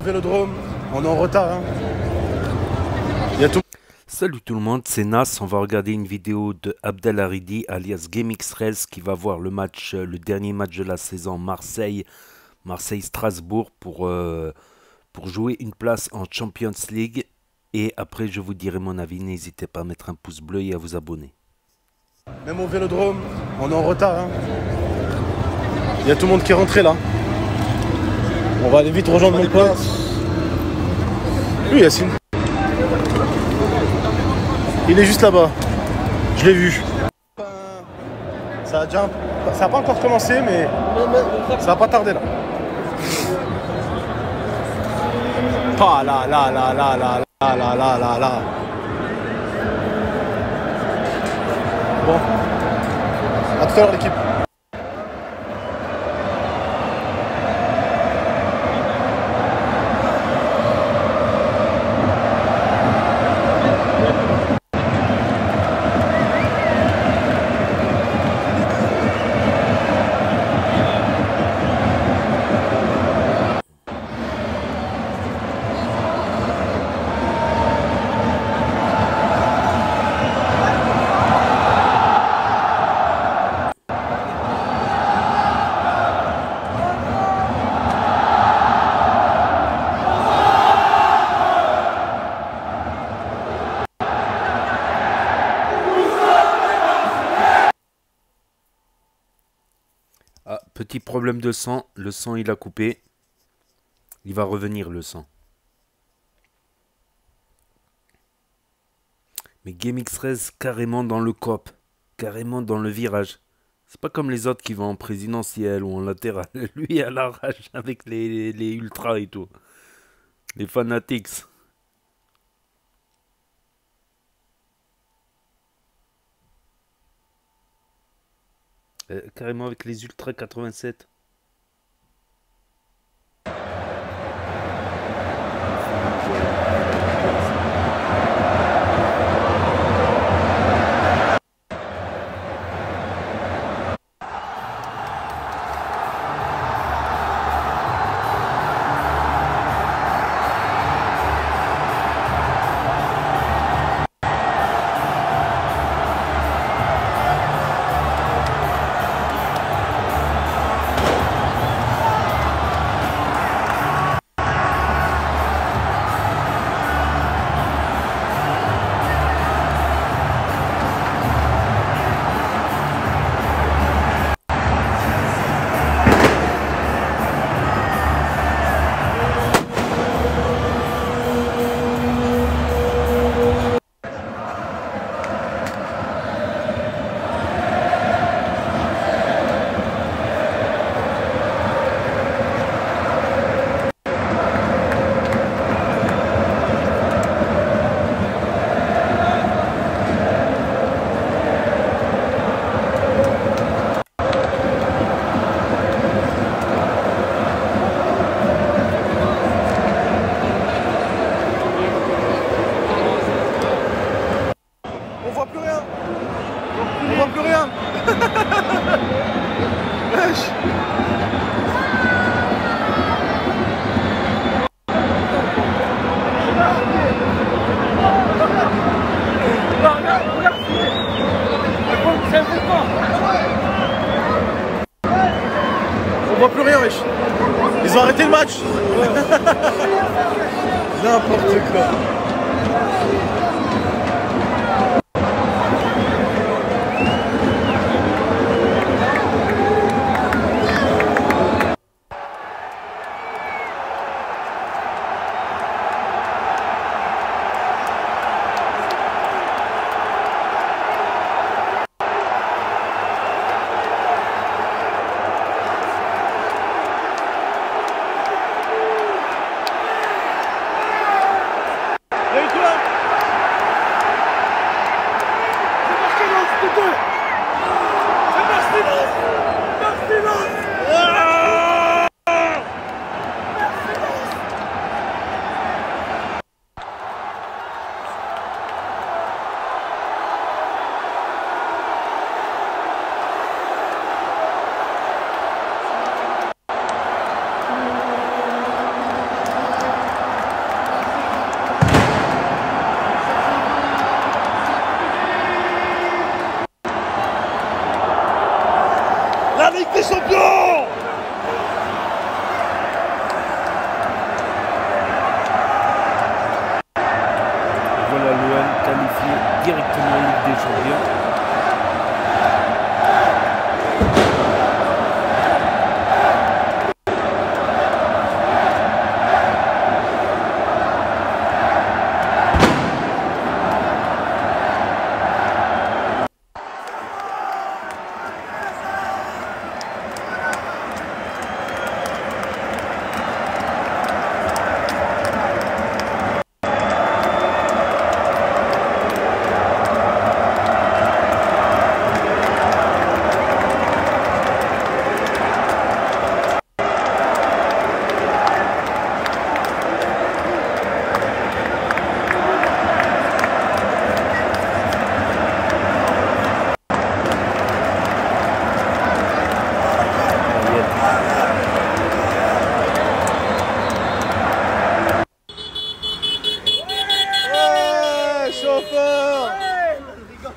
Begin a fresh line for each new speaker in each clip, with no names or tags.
Vélodrome, on est en retard. Hein. Il y a tout...
Salut tout le monde, c'est Nas. On va regarder une vidéo de Abdel Haridi alias GameX13 qui va voir le match, le dernier match de la saison Marseille-Strasbourg pour jouer une place en Champions League. Et après je vous dirai mon avis, n'hésitez pas à mettre un pouce bleu et à vous abonner.
Même au Vélodrome, on est en retard. Hein. Il y a tout le monde qui est rentré là. On va aller vite rejoindre mon pote. Oui, Yacine. Il est juste là-bas. Je l'ai vu. Ça a pas encore commencé, mais ça va pas tarder là. Ah là là là là là là là là là là. Bon. À tout à l'heure l'équipe.
Ah, petit problème de sang, le sang il a coupé. Il va revenir le sang. Mais GameX13 carrément dans le cop, carrément dans le virage. C'est pas comme les autres qui vont en présidentiel ou en latéral. Lui à l'arrache avec les ultras et tout. Les fanatics. Carrément avec les ultras 87.
On voit plus rien. On voit plus rien. Wesh. On voit plus rien, wesh. Ils ont arrêté le match. N'importe quoi.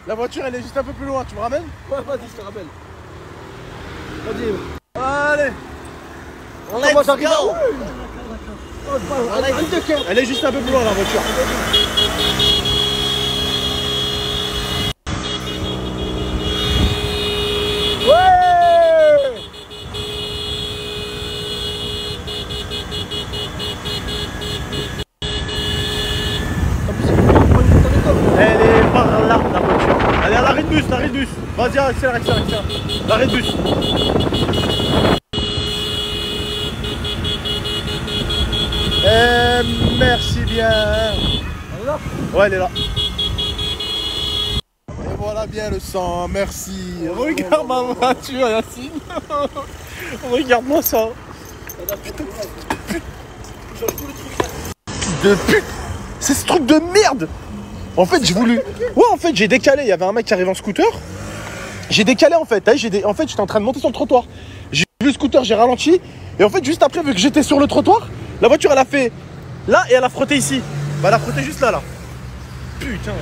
La voiture, elle est juste un peu plus loin. Tu me ramènes?
Ouais, vas-y, je te rappelle. Vas-y.
Allez.
Moi, j'arrive.
Elle est juste un peu plus loin, la voiture. Ouais. Elle est par là, la voiture. Elle est à l'arrêt de bus, l'arrêt de bus. Vas-y, accélère, accélère, accélère. L'arrêt de bus. Merci bien.
Elle est là?
Ouais, elle est là. Et voilà bien le sang, merci. Regarde ma voiture, Yacine. Regarde-moi ça. Putain de pute. C'est ce truc de merde. En fait, j'ai voulu. Ouais, en fait, j'ai décalé. Il y avait un mec qui arrive en scooter. J'ai décalé en fait. En fait, j'étais en train de monter sur le trottoir. J'ai vu le scooter, j'ai ralenti. Et en fait, juste après, vu que j'étais sur le trottoir, la voiture, elle a fait là et elle a frotté ici. Bah, elle a frotté juste là, là. Putain.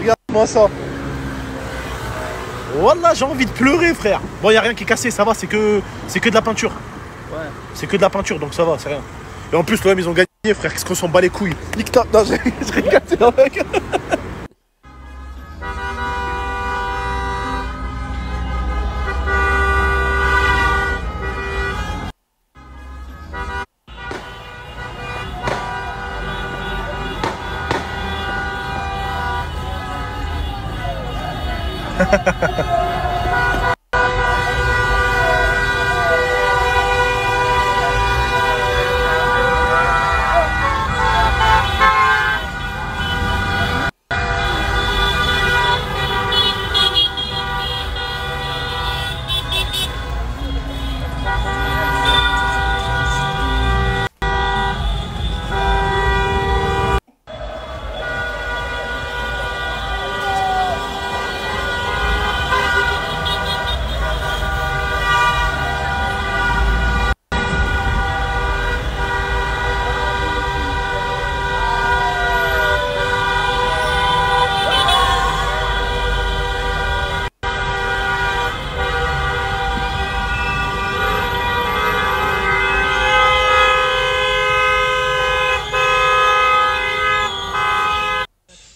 Regarde-moi ça. Voilà, j'ai envie de pleurer, frère. Bon, il n'y a rien qui est cassé, ça va, c'est que de la peinture.
Ouais.
C'est que de la peinture, donc ça va, c'est rien. Et en plus, l'OM, ils ont gagné, frère. Qu'est-ce qu'on s'en bat les couilles? Nique ta. Non, je rigole, c'est un mec.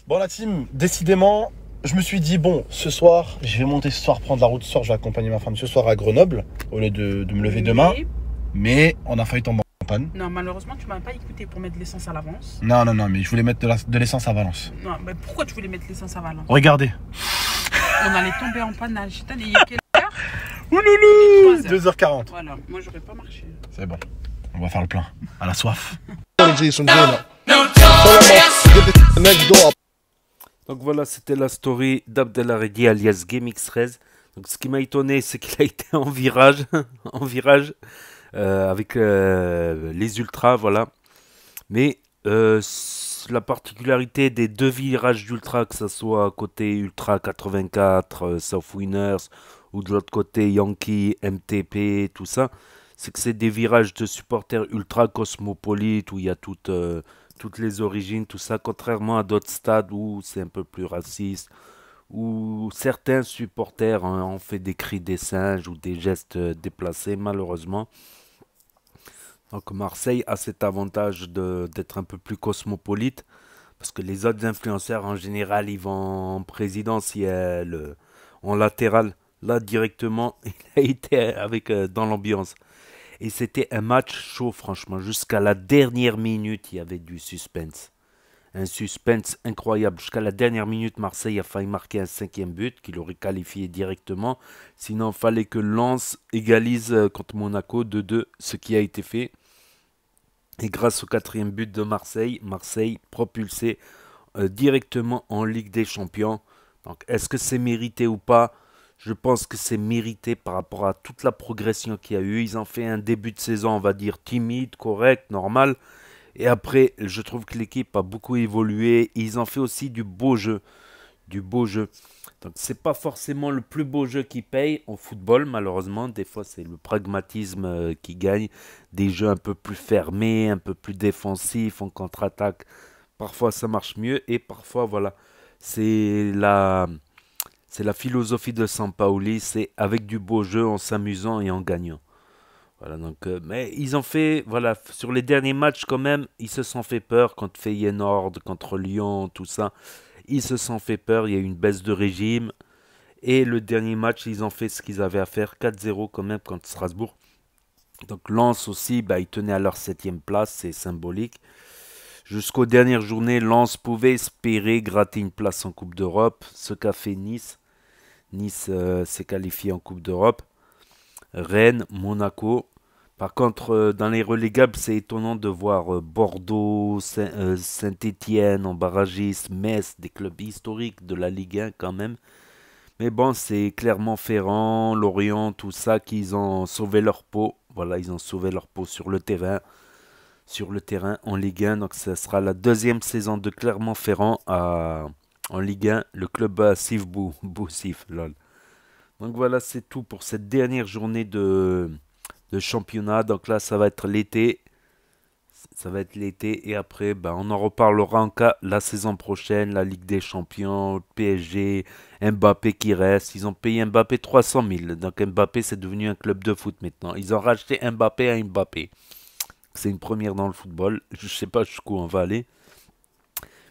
Bon, la team, décidément, je me suis dit, bon, ce soir, je vais monter ce soir, prendre la route ce soir, je vais accompagner ma femme ce soir à Grenoble, au lieu de me lever demain. Mais on a failli tomber en panne.
Non, malheureusement, tu m'as pas écouté pour mettre l'essence à l'avance.
Non, non, non, mais je voulais mettre de l'essence à Valence.
Non, mais pourquoi tu voulais mettre l'essence à Valence?
Regardez.
On allait tomber en panne à Gitane. Il y a quelle heure?
Ouloulou,
3 heures.
2h40.
Voilà, moi j'aurais pas marché.
C'est bon, on va faire le plein. À la soif.
Donc voilà, c'était la story d'Abdelharedi alias GameX13. Donc ce qui m'a étonné, c'est qu'il a été en virage, avec les ultras, voilà. Mais la particularité des deux virages d'ultra, que ce soit côté Ultra 84, South Winners, ou de l'autre côté Yankee, MTP, tout ça, c'est que c'est des virages de supporters ultra cosmopolites où il y a toutes les origines, tout ça, contrairement à d'autres stades où c'est un peu plus raciste, où certains supporters ont fait des cris des singes ou des gestes déplacés, malheureusement. Donc Marseille a cet avantage d'être un peu plus cosmopolite, parce que les autres influenceurs, en général, ils vont en présidentiel, en latéral. Là, directement, il a été dans l'ambiance. Et c'était un match chaud, franchement. Jusqu'à la dernière minute, il y avait du suspense. Un suspense incroyable. Jusqu'à la dernière minute, Marseille a failli marquer un 5e but, qu'il aurait qualifié directement. Sinon, il fallait que Lens égalise contre Monaco 2-2, ce qui a été fait. Et grâce au 4e but de Marseille, Marseille propulsé directement en Ligue des Champions. Donc, est-ce que c'est mérité ou pas? Je pense que c'est mérité par rapport à toute la progression qu'il y a eu. Ils ont fait un début de saison, on va dire, timide, correct, normal. Et après, je trouve que l'équipe a beaucoup évolué. Ils ont fait aussi du beau jeu. Du beau jeu. Donc, c'est pas forcément le plus beau jeu qui paye au football, malheureusement. Des fois, c'est le pragmatisme qui gagne. Des jeux un peu plus fermés, un peu plus défensifs, en contre-attaque. Parfois, ça marche mieux. Et parfois, voilà, C'est la philosophie de Sampaoli, c'est avec du beau jeu, en s'amusant et en gagnant. Voilà, donc, mais ils ont fait, voilà, sur les derniers matchs quand même, ils se sont fait peur contre Feyenoord, contre Lyon, tout ça. Ils se sont fait peur, il y a eu une baisse de régime. Et le dernier match, ils ont fait ce qu'ils avaient à faire, 4-0 quand même contre Strasbourg. Donc Lens aussi, bah, ils tenaient à leur 7e place, c'est symbolique. Jusqu'aux dernières journées, Lens pouvait espérer gratter une place en Coupe d'Europe, ce qu'a fait Nice. Nice s'est qualifié en Coupe d'Europe. Rennes, Monaco. Par contre, dans les relégables, c'est étonnant de voir Bordeaux, Saint-Étienne en barragiste, Metz, des clubs historiques de la Ligue 1 quand même. Mais bon, c'est Clermont-Ferrand, Lorient, tout ça, qu'ils ont sauvé leur peau. Voilà, ils ont sauvé leur peau sur le terrain. Sur le terrain en Ligue 1. Donc, ce sera la 2e saison de Clermont-Ferrand en Ligue 1. Le club à Sif, lol. Donc voilà, c'est tout pour cette dernière journée de championnat. Donc là, ça va être l'été. Ça va être l'été. Et après, ben, on en reparlera en cas la saison prochaine. La Ligue des Champions, PSG, Mbappé qui reste. Ils ont payé Mbappé 300 000. Donc Mbappé, c'est devenu un club de foot maintenant. Ils ont racheté Mbappé à Mbappé. C'est une première dans le football. Je ne sais pas jusqu'où on va aller.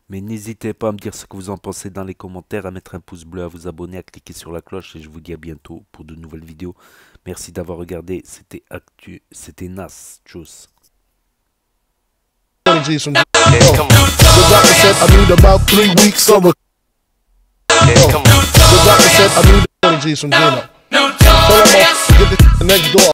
Mais n'hésitez pas à me dire ce que vous en pensez dans les commentaires, à mettre un pouce bleu, à vous abonner, à cliquer sur la cloche. Et je vous dis à bientôt pour de nouvelles vidéos. Merci d'avoir regardé. C'était Actu. C'était Nas. Tchuss.
The doctor said I need about 3 weeks of a. The doctor said I need 20 G's from Gino. Pull him off, get the next door.